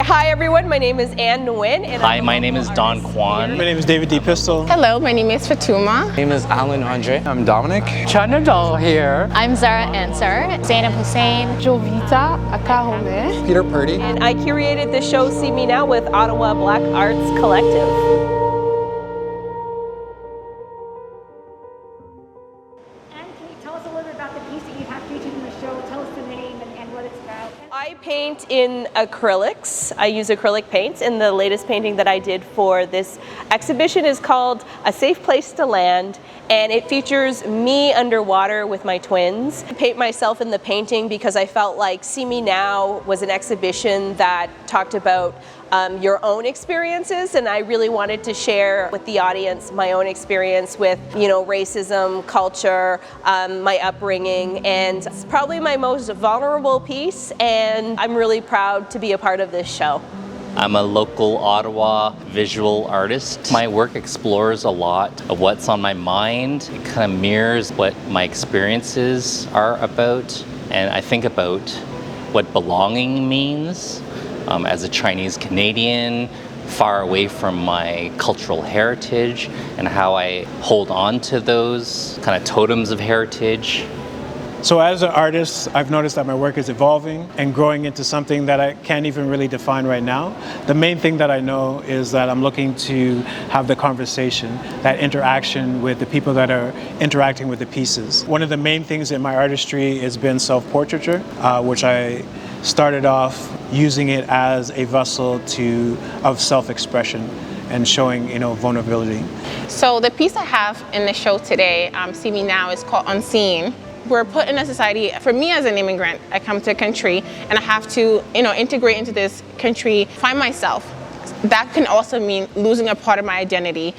Hi everyone, my name is Ann Nguyen. And Hi, my name is Don Kwan. My name is David D. Pistol. Hello, my name is Fatuma. My name is Alan Andre. I'm Dominic. Chanadol here. I'm Zara Ansar. Zainab Hussein. Jovita Akahome. Peter Purdy. And I curated the show See Me Now with Ottawa Black Arts Collective. Tell us a little bit about the piece that you have featured in the show. Tell us the name and what it's about. I paint in acrylics. I use acrylic paints, and the latest painting that I did for this exhibition is called A Safe Place to Land, and it features me underwater with my twins. I paint myself in the painting because I felt like See Me Now was an exhibition that talked about your own experiences, and I really wanted to share with the audience my own experience with, racism, culture, my upbringing, and it's probably my most vulnerable piece, and I'm really proud to be a part of this show. I'm a local Ottawa visual artist. My work explores a lot of what's on my mind. It kind of mirrors what my experiences are about, and I think about what belonging means. As a Chinese Canadian, far away from my cultural heritage, and how I hold on to those kind of totems of heritage. So as an artist, I've noticed that my work is evolving and growing into something that I can't even really define right now. The main thing that I know is that I'm looking to have the conversation, that interaction with the people that are interacting with the pieces. One of the main things in my artistry has been self-portraiture, which I started off using it as a vessel of self-expression and showing, vulnerability. So the piece I have in the show today, See Me Now, is called Unseen. We're put in a society, for me as an immigrant, I come to a country and I have to, integrate into this country, find myself. That can also mean losing a part of my identity.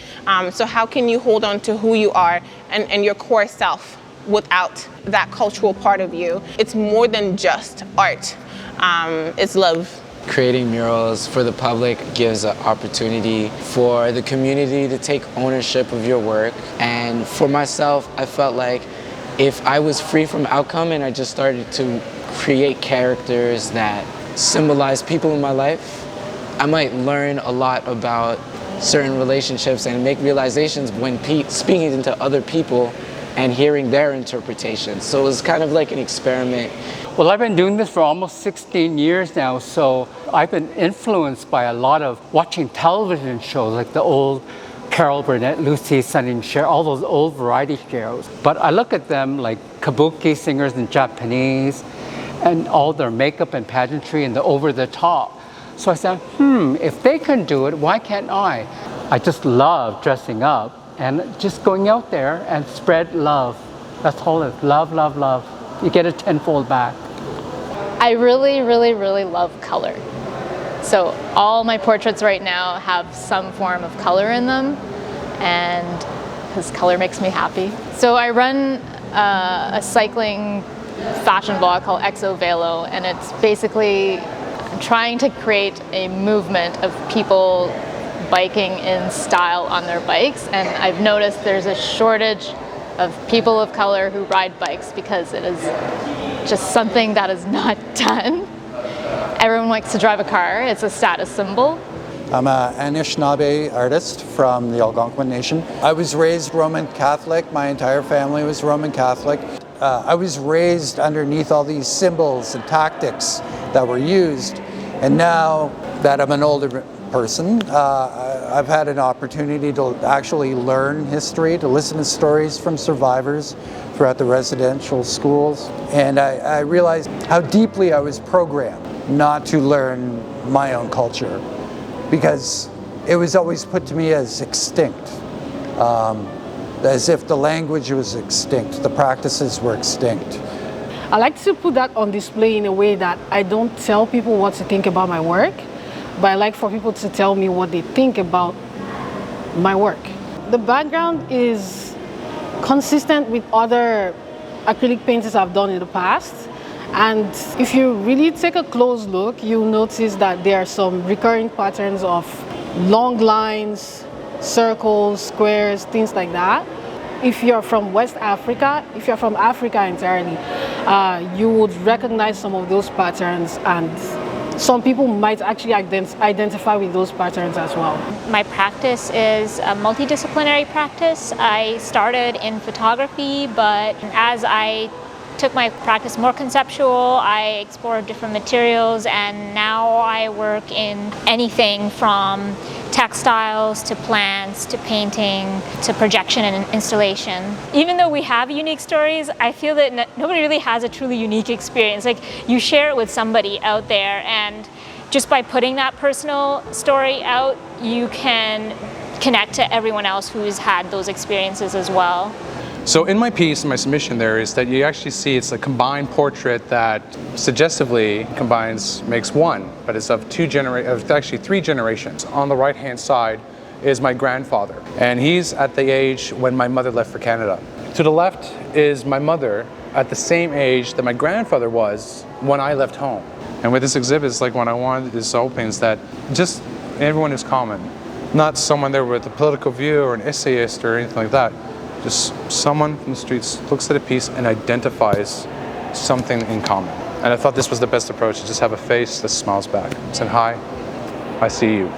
So how can you hold on to who you are and your core self without that cultural part of you? It's more than just art. It's love. Creating murals for the public gives an opportunity for the community to take ownership of your work. And for myself, I felt like if I was free from outcome and I just started to create characters that symbolize people in my life, I might learn a lot about certain relationships and make realizations when speaking into other people and hearing their interpretations. So it was kind of like an experiment. Well, I've been doing this for almost 16 years now, so I've been influenced by a lot of watching television shows like the old Carol Burnett, Lucy, Sonny and Cher, all those old variety shows. But I look at them like kabuki singers in Japanese and all their makeup and pageantry and the over the top. So I said, if they can do it, why can't I? I just love dressing up and just going out there and spread love. That's all it is. Love, love, love. You get it tenfold back. I really, really, really love color. So all my portraits right now have some form of color in them, and because color makes me happy. So I run a cycling fashion blog called Exo Velo, and it's basically trying to create a movement of people biking in style on their bikes, and I've noticed there's a shortage of people of color who ride bikes because it is just something that is not done. Everyone likes to drive a car. It's a status symbol. I'm an Anishinaabe artist from the Algonquin Nation. I was raised Roman Catholic. My entire family was Roman Catholic. I was raised underneath all these symbols and tactics that were used. And now that I'm an older person, I've had an opportunity to actually learn history, to listen to stories from survivors throughout the residential schools. And I realized how deeply I was programmed not to learn my own culture, because it was always put to me as extinct, as if the language was extinct, the practices were extinct. I like to put that on display in a way that I don't tell people what to think about my work, but I like for people to tell me what they think about my work. The background is consistent with other acrylic paintings I've done in the past. And if you really take a close look, you'll notice that there are some recurring patterns of long lines, circles, squares, things like that. If you're from West Africa, if you're from Africa entirely, you would recognize some of those patterns and some people might actually identify with those patterns as well. My practice is a multidisciplinary practice. I started in photography, but as I took my practice more conceptual, I explored different materials, and now I work in anything from textiles to plants to painting to projection and installation. Even though we have unique stories, I feel that nobody really has a truly unique experience. Like, you share it with somebody out there, and just by putting that personal story out, you can connect to everyone else who's had those experiences as well. So in my piece, in my submission there, is that you actually see it's a combined portrait that suggestively makes one, but it's of actually three generations. On the right-hand side is my grandfather, and he's at the age when my mother left for Canada. To the left is my mother at the same age that my grandfather was when I left home. And with this exhibit, it's like what I wanted is open is that just everyone is common. Not someone there with a political view or an essayist or anything like that. Just someone from the streets looks at a piece and identifies something in common. And I thought this was the best approach, to just have a face that smiles back. Saying, hi, I see you.